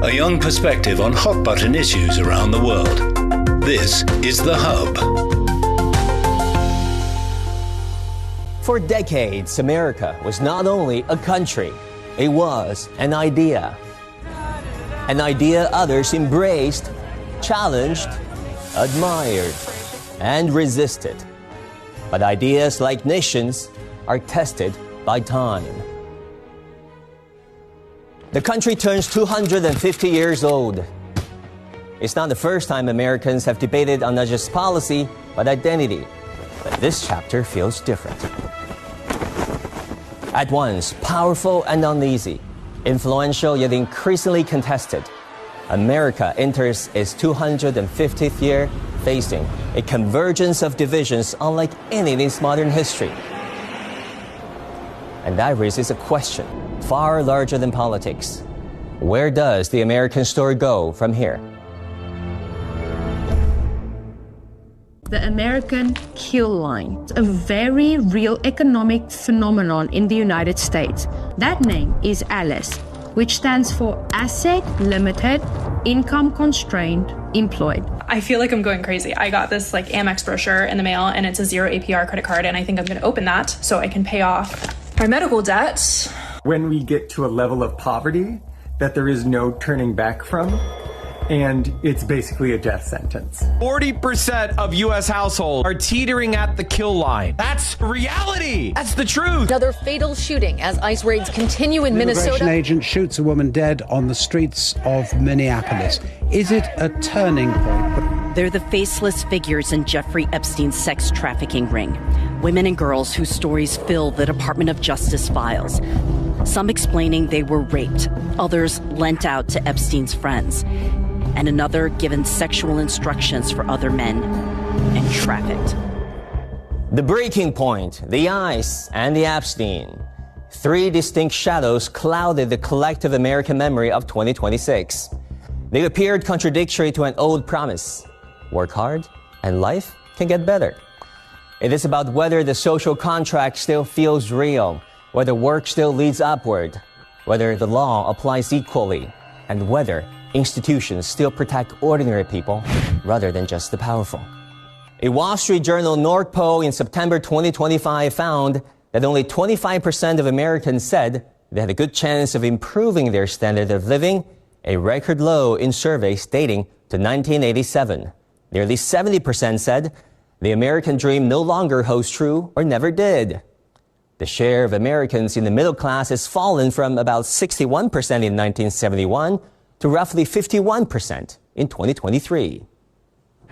a young perspective on hot-button issues around the world. This is The Hub. For decades, America was not only a country, it was an idea. An idea others embraced, challenged, admired, and resisted. But ideas, like nations, are tested by time. The country turns 250 years old. It's not the first time Americans have debated on not just policy, but identity. But this chapter feels different. At once powerful and uneasy, influential yet increasingly contested, America enters its 250th year facing a convergence of divisions unlike any in its modern history. And that raises a question far larger than politics. Where does the American story go from here? The American kill line, a very real economic phenomenon in the United States. That name is ALICE, which stands for Asset Limited, Income Constrained, Employed. I feel like I'm going crazy. I got this Amex brochure in the mail, and it's a 0 APR credit card, and I think I'm going to open that so I can pay off my medical debt. When we get to a level of poverty that there is no turning back from, and it's basically a death sentence. 40% of U.S. households are teetering at the kill line. That's reality. That's the truth. Another fatal shooting as ICE raids continue in Minnesota. Immigration agent shoots a woman dead on the streets of Minneapolis. Is it a turning point? They're the faceless figures in Jeffrey Epstein's sex trafficking ring. Women and girls whose stories fill the Department of Justice files. Some explaining they were raped, others lent out to Epstein's friends, and another given sexual instructions for other men and trafficked. The breaking point, the ICE, and the Epstein. Three distinct shadows clouded the collective American memory of 2026. They appeared contradictory to an old promise. Work hard, and life can get better. It is about whether the social contract still feels real, whether work still leads upward, whether the law applies equally, and whether institutions still protect ordinary people rather than just the powerful. A Wall Street Journal North poll in September 2025 found that only 25% of Americans said they had a good chance of improving their standard of living, a record low in surveys dating to 1987. Nearly 70% said the American dream no longer holds true or never did. The share of Americans in the middle class has fallen from about 61% in 1971 to roughly 51% in 2023.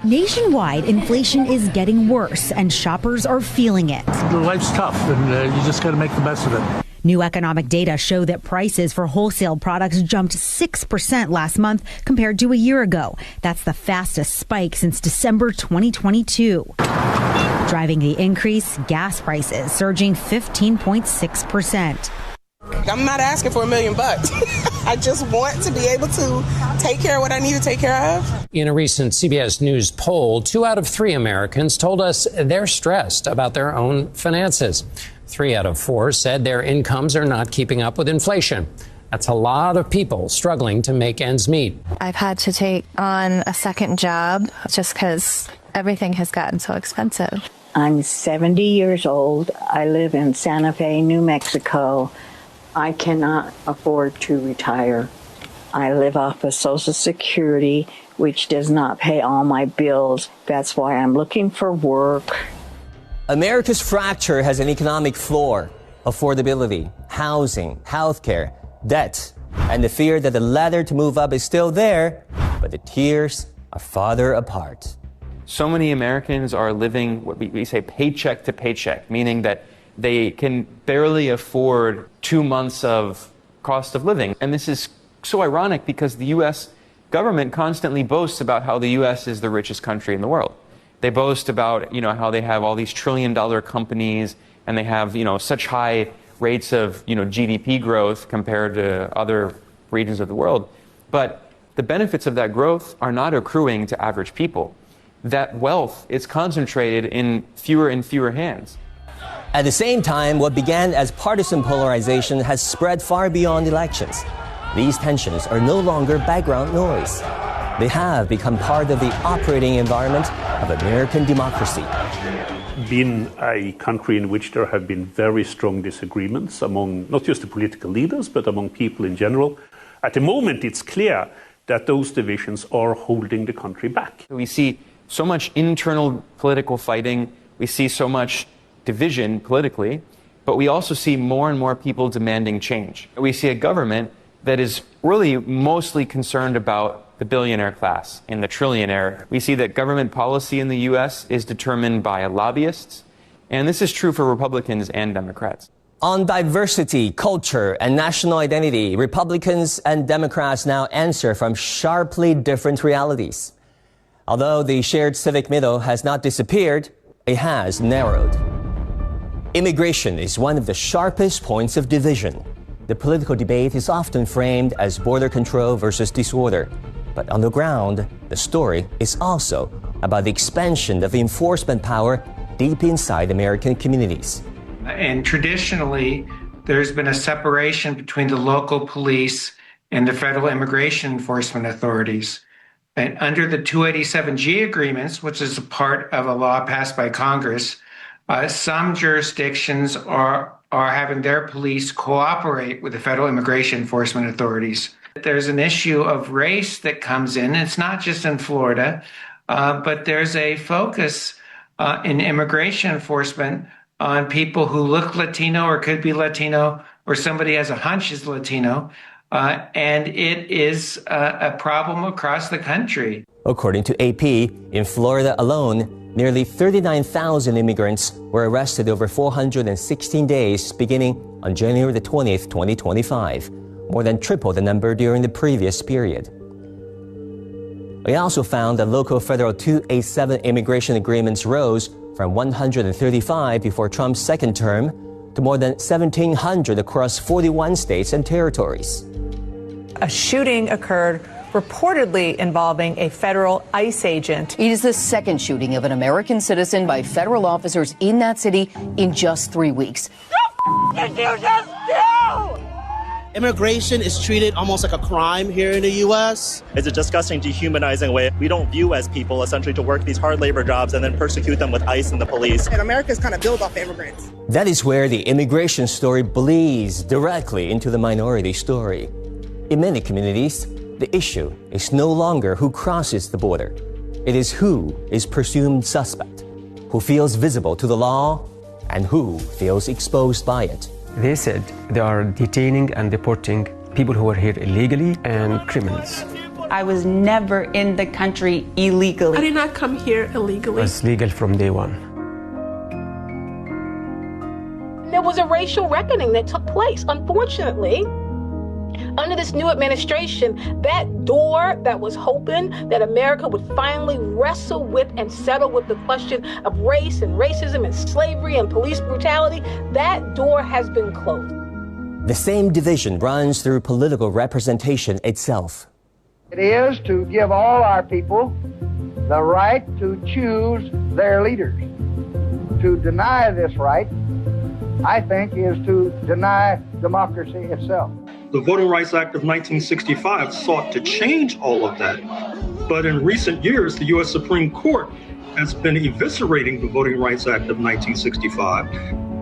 Nationwide, inflation is getting worse and shoppers are feeling it. Life's tough and you just got to make the best of it. New economic data show that prices for wholesale products jumped 6% last month compared to a year ago. That's the fastest spike since December 2022. Driving the increase, gas prices surging 15.6%. I'm not asking for $1 million. I just want to be able to take care of what I need to take care of. In a recent CBS News poll, 2 out of 3 Americans told us they're stressed about their own finances. 3 out of 4 said their incomes are not keeping up with inflation. That's a lot of people struggling to make ends meet. I've had to take on a second job just because everything has gotten so expensive. I'm 70 years old. I live in Santa Fe, New Mexico. I cannot afford to retire. I live off of Social Security, which does not pay all my bills. That's why I'm looking for work. America's fracture has an economic floor: affordability, housing, healthcare, debt, and the fear that the ladder to move up is still there, but the tiers are farther apart. So many Americans are living what we say paycheck to paycheck, meaning that they can barely afford 2 months of cost of living. And this is so ironic because the U.S. government constantly boasts about how the U.S. is the richest country in the world. They boast about, how they have all these trillion-dollar companies and they have, such high rates of, GDP growth compared to other regions of the world. But the benefits of that growth are not accruing to average people. That wealth is concentrated in fewer and fewer hands. At the same time, what began as partisan polarization has spread far beyond elections. these tensions are no longer background noise. They have become part of the operating environment of American democracy. Been a country in which there have been very strong disagreements among not just the political leaders, but among people in general. At the moment, it's clear that those divisions are holding the country back. We see so much internal political fighting. We see so much division politically, but we also see more and more people demanding change. We see a government that is really mostly concerned about the billionaire class and the trillionaire. We see that government policy in the U.S. is determined by lobbyists, and this is true for Republicans and Democrats. On diversity, culture, and national identity, Republicans and Democrats now answer from sharply different realities. Although the shared civic middle has not disappeared, it has narrowed. Immigration is one of the sharpest points of division. The political debate is often framed as border control versus disorder. But on the ground, the story is also about the expansion of enforcement power deep inside American communities. And traditionally, there's been a separation between the local police and the federal immigration enforcement authorities. And under the 287G agreements, which is a part of a law passed by Congress, some jurisdictions are having their police cooperate with the federal immigration enforcement authorities. There's an issue of race that comes in. It's not just in Florida, but there's a focus in immigration enforcement on people who look Latino or could be Latino, or somebody has a hunch is Latino. And it is a problem across the country. According to AP, in Florida alone, nearly 39,000 immigrants were arrested over 416 days beginning on January the 20th, 2025, more than triple the number during the previous period. We also found that local federal 287 immigration agreements rose from 135 before Trump's second term to more than 1,700 across 41 states and territories. A shooting occurred reportedly involving a federal ICE agent. It is the second shooting of an American citizen by federal officers in that city in just 3 weeks. What did you just do? Immigration is treated almost like a crime here in the U.S. It's a disgusting, dehumanizing way. We don't view as people essentially to work these hard labor jobs and then persecute them with ICE and the police. And America is kind of built off immigrants. That is where the immigration story bleeds directly into the minority story. In many communities, the issue is no longer who crosses the border. It is who is presumed suspect, who feels visible to the law, and who feels exposed by it. They said they are detaining and deporting people who are here illegally and criminals. I was never in the country illegally. I did not come here illegally. It was legal from day one. There was a racial reckoning that took place, unfortunately. Under this new administration, that door that was hoping that America would finally wrestle with and settle with the question of race and racism and slavery and police brutality, that door has been closed. The same division runs through political representation itself. It is to give all our people the right to choose their leaders. To deny this right, I think, is to deny democracy itself. The Voting Rights Act of 1965 sought to change all of that. But in recent years, the U.S. Supreme Court has been eviscerating the Voting Rights Act of 1965.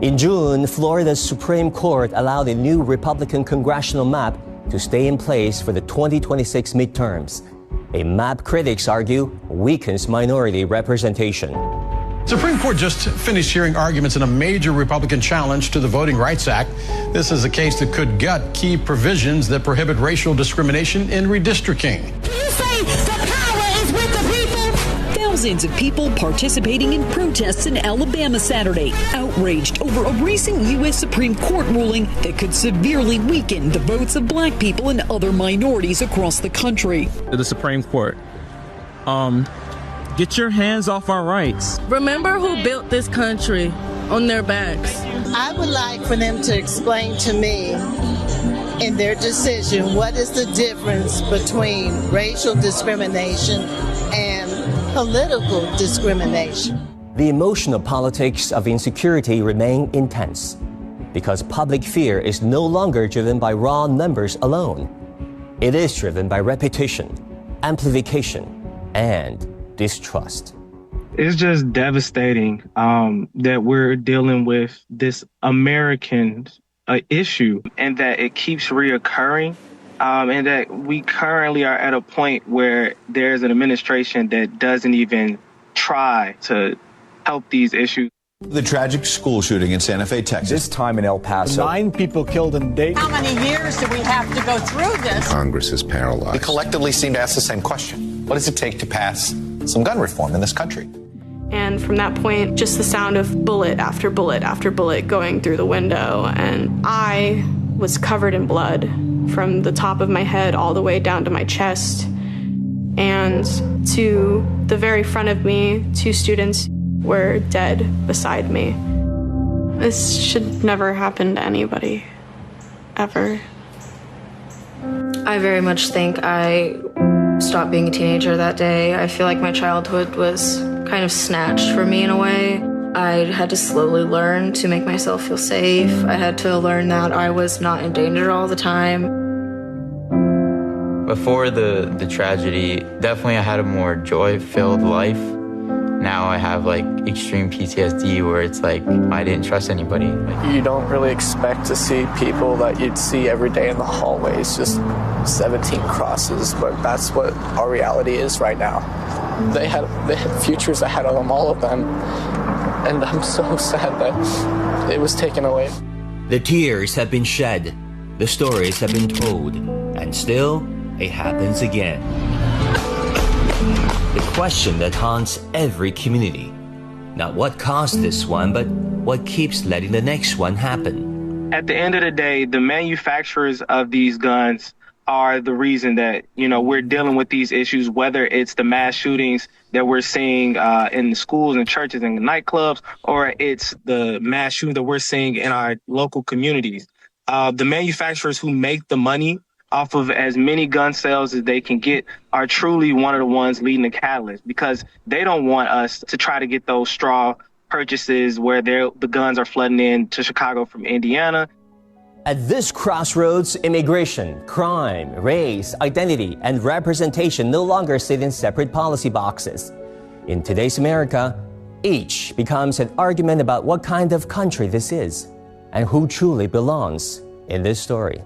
In June, Florida's Supreme Court allowed a new Republican congressional map to stay in place for the 2026 midterms. A map critics argue weakens minority representation. Supreme Court just finished hearing arguments in a major Republican challenge to the Voting Rights Act. This is a case that could gut key provisions that prohibit racial discrimination in redistricting. You say the power is with the people? Thousands of people participating in protests in Alabama Saturday, outraged over a recent U.S. Supreme Court ruling that could severely weaken the votes of black people and other minorities across the country. The Supreme Court. Get your hands off our rights. Remember who built this country on their backs. I would like for them to explain to me in their decision what is the difference between racial discrimination and political discrimination. The emotional politics of insecurity remain intense because public fear is no longer driven by raw numbers alone. It is driven by repetition, amplification, and distrust. It's just devastating that we're dealing with this American issue and that it keeps reoccurring, and that we currently are at a point where there's an administration that doesn't even try to help these issues. The tragic school shooting in Santa Fe, Texas. This time in El Paso. 9 people killed in Dayton. How many years do we have to go through this? Congress is paralyzed. We collectively seem to ask the same question. What does it take to pass some gun reform in this country? And from that point, just the sound of bullet after bullet after bullet going through the window. And I was covered in blood from the top of my head all the way down to my chest. And to the very front of me, 2 students were dead beside me. This should never happen to anybody, ever. I very much think I stopped being a teenager that day. I feel like my childhood was kind of snatched from me in a way. I had to slowly learn to make myself feel safe. I had to learn that I was not in danger all the time. Before the tragedy, definitely I had a more joy-filled life. Now I have like extreme PTSD where it's like I didn't trust anybody. You don't really expect to see people that you'd see every day in the hallways, just 17 crosses, but that's what our reality is right now. They had futures ahead of them, all of them, and I'm so sad that it was taken away. The tears have been shed, the stories have been told, and still it happens again. The question that haunts every community, not what caused this one, but what keeps letting the next one happen. At the end of the day, the manufacturers of these guns are the reason that, we're dealing with these issues, whether it's the mass shootings that we're seeing in the schools and churches and nightclubs, or it's the mass shooting that we're seeing in our local communities. The manufacturers who make the money off of as many gun sales as they can get are truly one of the ones leading the catalyst, because they don't want us to try to get those straw purchases where the guns are flooding in to Chicago from Indiana. At this crossroads, immigration, crime, race, identity, and representation no longer sit in separate policy boxes. In today's America, each becomes an argument about what kind of country this is and who truly belongs in this story.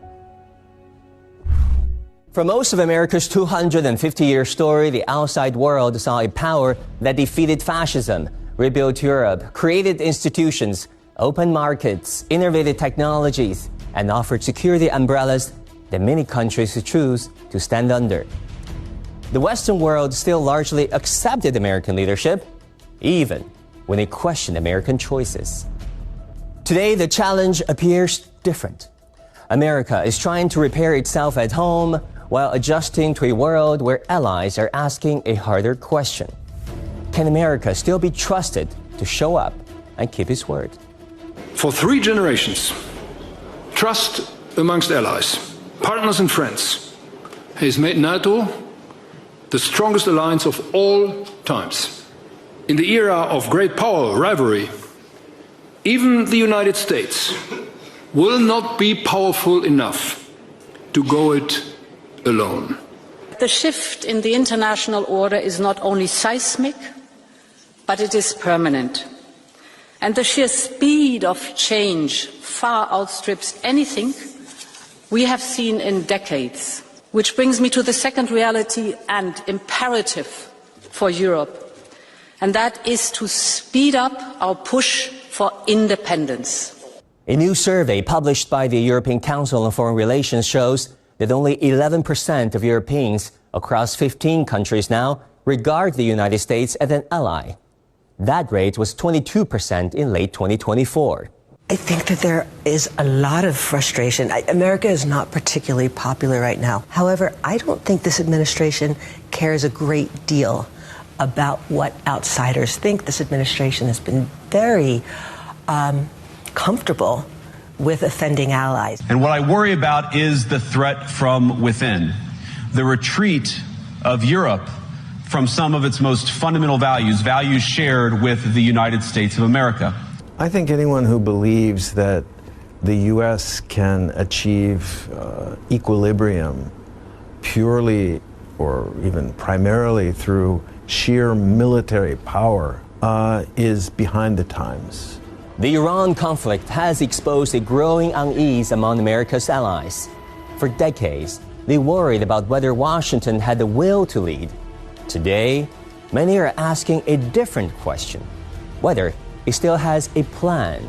For most of America's 250-year story, the outside world saw a power that defeated fascism, rebuilt Europe, created institutions, opened markets, innovated technologies, and offered security umbrellas that many countries choose to stand under. The Western world still largely accepted American leadership, even when it questioned American choices. Today, the challenge appears different. America is trying to repair itself at home while adjusting to a world where allies are asking a harder question. Can America still be trusted to show up and keep its word? For 3 generations, trust amongst allies, partners and friends has made NATO the strongest alliance of all times. In the era of great power rivalry, even the United States will not be powerful enough to go it alone. The shift in the international order is not only seismic, but it is permanent. And the sheer speed of change far outstrips anything we have seen in decades. Which brings me to the second reality and imperative for Europe, and that is to speed up our push for independence. A new survey published by the European Council on Foreign Relations shows that only 11% of Europeans across 15 countries now regard the United States as an ally. That rate was 22% in late 2024. I think that there is a lot of frustration. America is not particularly popular right now. However, I don't think this administration cares a great deal about what outsiders think. This administration has been very comfortable with offending allies. And what I worry about is the threat from within, the retreat of Europe from some of its most fundamental values, values shared with the United States of America. I think anyone who believes that the U.S. can achieve equilibrium purely or even primarily through sheer military power is behind the times. The Iran conflict has exposed a growing unease among America's allies. For decades, they worried about whether Washington had the will to lead. Today, many are asking a different question: whether it still has a plan.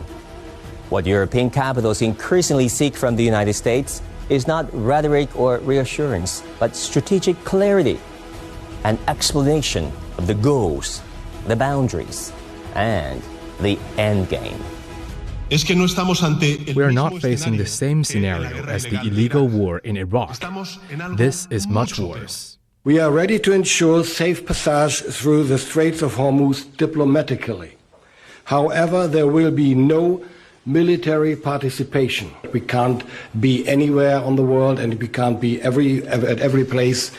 What European capitals increasingly seek from the United States is not rhetoric or reassurance, but strategic clarity, an explanation of the goals, the boundaries, and the end game. We are not facing the same scenario as the illegal war in Iraq. This is much worse. We are ready to ensure safe passage through the Straits of Hormuz diplomatically. However, there will be no military participation. We can't be anywhere on the world, and we can't be at every place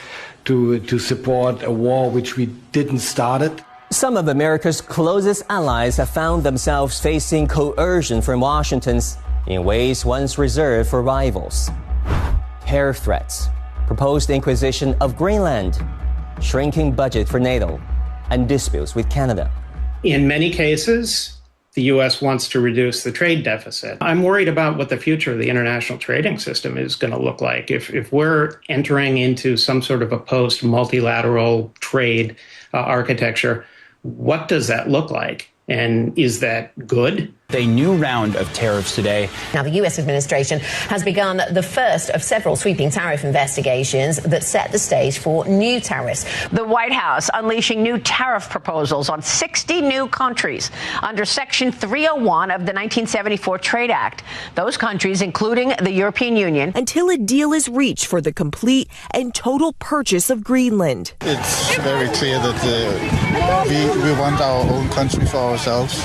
to support a war which we didn't start it. Some of America's closest allies have found themselves facing coercion from Washington in ways once reserved for rivals. Terror threats, proposed acquisition of Greenland, shrinking budget for NATO, and disputes with Canada. In many cases, the U.S. wants to reduce the trade deficit. I'm worried about what the future of the international trading system is going to look like. If we're entering into some sort of a post-multilateral trade architecture, what does that look like? And is that good? A new round of tariffs today. Now, the U.S. administration has begun the first of several sweeping tariff investigations that set the stage for new tariffs. The White House unleashing new tariff proposals on 60 new countries under Section 301 of the 1974 Trade Act. Those countries, including the European Union. Until a deal is reached for the complete and total purchase of Greenland. It's very clear that we want our own country for ourselves.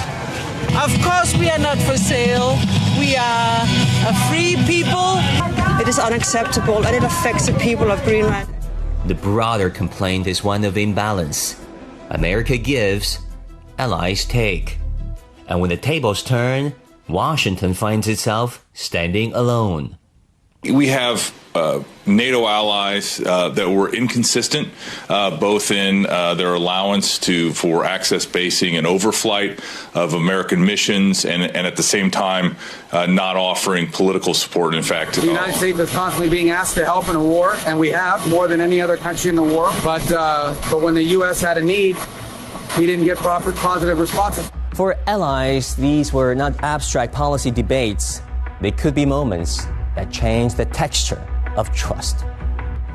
Of course we are not for sale. We are a free people. It is unacceptable and it affects the people of Greenland. The broader complaint is one of imbalance. America gives, allies take. And when the tables turn, Washington finds itself standing alone. We have NATO allies that were inconsistent, both in their allowance for access basing and overflight of American missions, and at the same time not offering political support. In fact, the United States is constantly being asked to help in a war, and we have more than any other country in the war. But when the U.S. had a need, we didn't get proper positive responses. For allies, these were not abstract policy debates. They could be moments that change the texture of trust.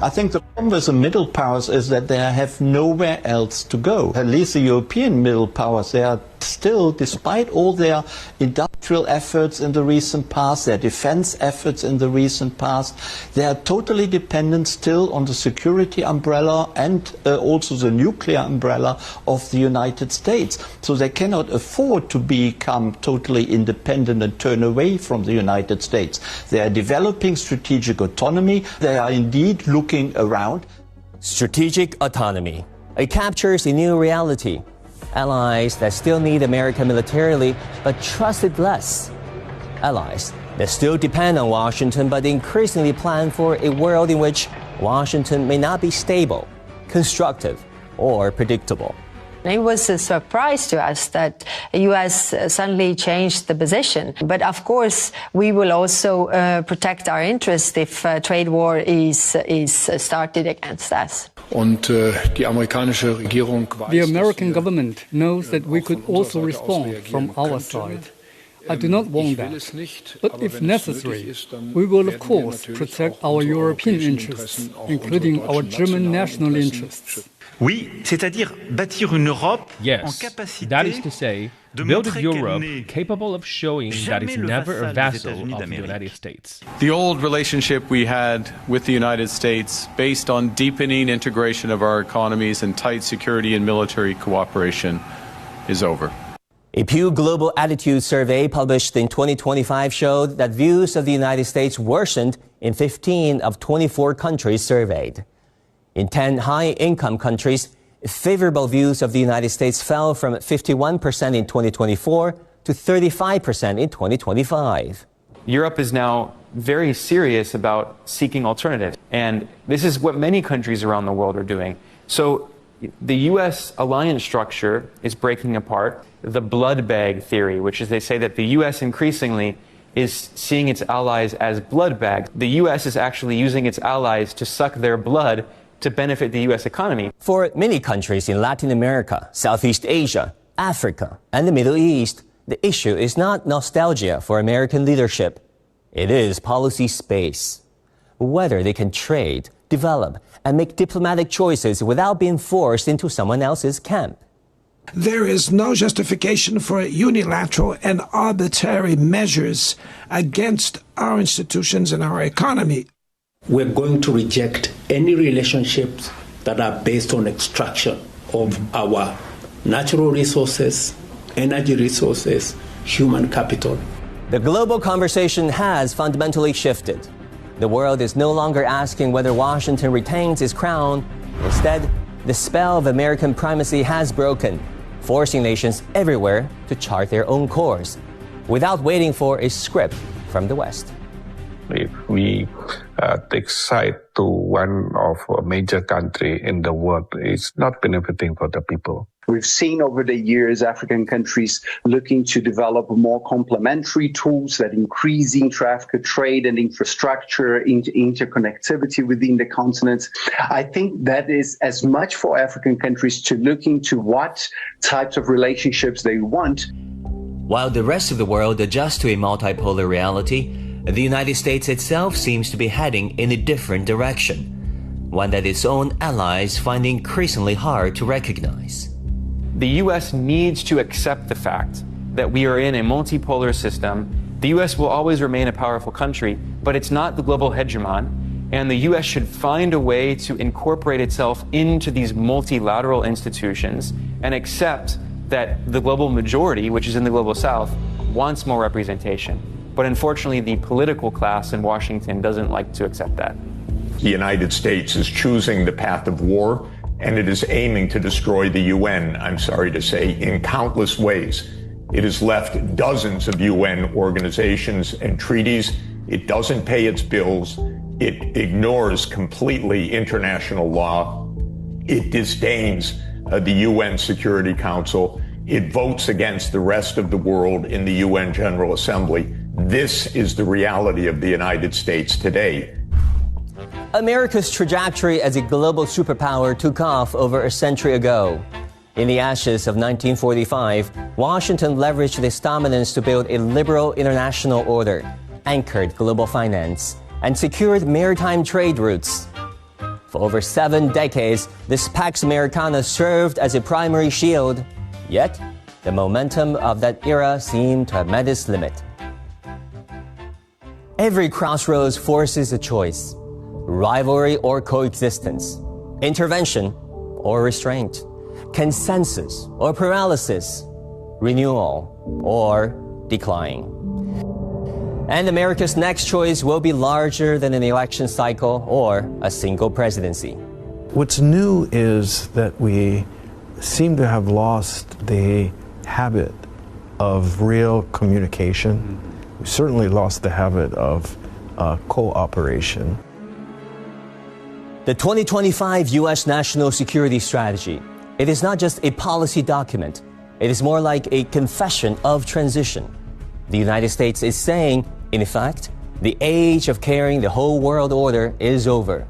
I think the problem with the middle powers is that they have nowhere else to go. At least the European middle powers, they are still, despite all their industrial efforts in the recent past, their defense efforts in the recent past, they are totally dependent still on the security umbrella and also the nuclear umbrella of the United States. So they cannot afford to become totally independent and turn away from the United States. They are developing strategic autonomy. They are indeed looking around. Strategic autonomy. It captures a new reality. Allies that still need America militarily, but trust it less. Allies that still depend on Washington, but increasingly plan for a world in which Washington may not be stable, constructive, or predictable. It was a surprise to us that the U.S. suddenly changed the position. But of course, we will also protect our interests if trade war is started against us. The American government knows that we could also respond from our side. I do not want that. But if necessary, we will of course protect our European interests, including our German national interests. Oui, c'est-à-dire bâtir une Europe en capacité, that is to say, build a Europe capable of showing that it's never a vassal of the United States. The old relationship we had with the United States, based on deepening integration of our economies and tight security and military cooperation, is over. A Pew Global Attitude Survey published in 2025 showed that views of the United States worsened in 15 of 24 countries surveyed. In 10 high-income countries, favorable views of the United States fell from 51% in 2024 to 35% in 2025. Europe is now very serious about seeking alternatives. And this is what many countries around the world are doing. So the U.S. alliance structure is breaking apart. The blood bag theory, which is they say that the U.S. increasingly is seeing its allies as blood bags. The U.S. is actually using its allies to suck their blood to benefit the U.S. economy. For many countries in Latin America, Southeast Asia, Africa, and the Middle East, the issue is not nostalgia for American leadership. It is policy space. Whether they can trade, develop, and make diplomatic choices without being forced into someone else's camp. There is no justification for unilateral and arbitrary measures against our institutions and our economy. We're going to reject any relationships that are based on extraction of our natural resources, energy resources, human capital. The global conversation has fundamentally shifted. The world is no longer asking whether Washington retains its crown. Instead, the spell of American primacy has broken, forcing nations everywhere to chart their own course, without waiting for a script from the West. If we take side to one of a major country in the world, it's not benefiting for the people. We've seen over the years African countries looking to develop more complementary tools that increase intra-Africa trade and infrastructure, interconnectivity within the continent. I think that is as much for African countries to look into what types of relationships they want. While the rest of the world adjusts to a multipolar reality, the United States itself seems to be heading in a different direction, one that its own allies find increasingly hard to recognize. The U.S. needs to accept the fact that we are in a multipolar system. The U.S. will always remain a powerful country, but it's not the global hegemon, and the U.S. should find a way to incorporate itself into these multilateral institutions and accept that the global majority, which is in the global south, wants more representation. But unfortunately, the political class in Washington doesn't like to accept that. The United States is choosing the path of war, and it is aiming to destroy the UN, I'm sorry to say, in countless ways. It has left dozens of UN organizations and treaties. It doesn't pay its bills. It ignores completely international law. It disdains the UN Security Council. It votes against the rest of the world in the UN General Assembly. This is the reality of the United States today. America's trajectory as a global superpower took off over a century ago. In the ashes of 1945, Washington leveraged this dominance to build a liberal international order, anchored global finance, and secured maritime trade routes. For over 7 decades, this Pax Americana served as a primary shield, yet the momentum of that era seemed to have met its limit. Every crossroads forces a choice: rivalry or coexistence, intervention or restraint, consensus or paralysis, renewal or decline. And America's next choice will be larger than an election cycle or a single presidency. What's new is that we seem to have lost the habit of real communication. We certainly lost the habit of cooperation. The 2025 U.S. National Security Strategy, it is not just a policy document. It is more like a confession of transition. The United States is saying, in effect, the age of carrying the whole world order is over.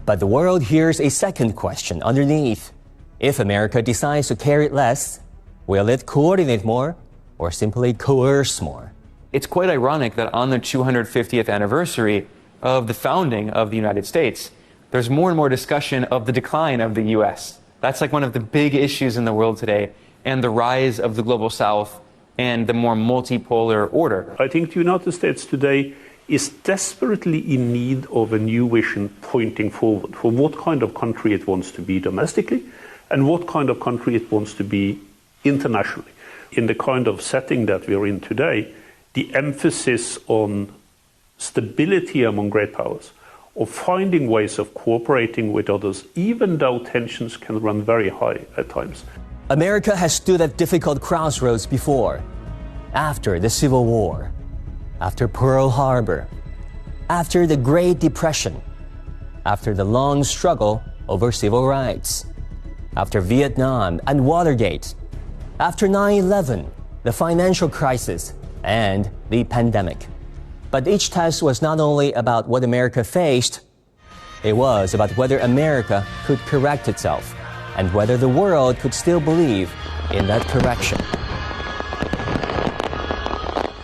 But the world hears a second question underneath. If America decides to carry less, will it coordinate more or simply coerce more? It's quite ironic that on the 250th anniversary of the founding of the United States, there's more and more discussion of the decline of the U.S. That's like one of the big issues in the world today, and the rise of the global south and the more multipolar order. I think the United States today is desperately in need of a new vision pointing forward for what kind of country it wants to be domestically and what kind of country it wants to be internationally. In the kind of setting that we're in today, the emphasis on stability among great powers, of finding ways of cooperating with others, even though tensions can run very high at times. America has stood at difficult crossroads before. After the Civil War, after Pearl Harbor, after the Great Depression, after the long struggle over civil rights, after Vietnam and Watergate, after 9/11, the financial crisis, and the pandemic. But each test was not only about what America faced, it was about whether America could correct itself and whether the world could still believe in that correction.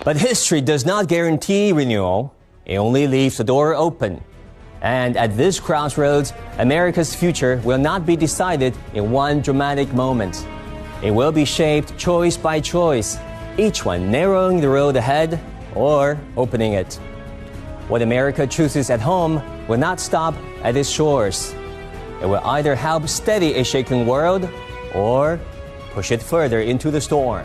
But history does not guarantee renewal. It only leaves the door open. And at this crossroads, America's future will not be decided in one dramatic moment. It will be shaped choice by choice, each one narrowing the road ahead or opening it. What America chooses at home will not stop at its shores. It will either help steady a shaken world or push it further into the storm.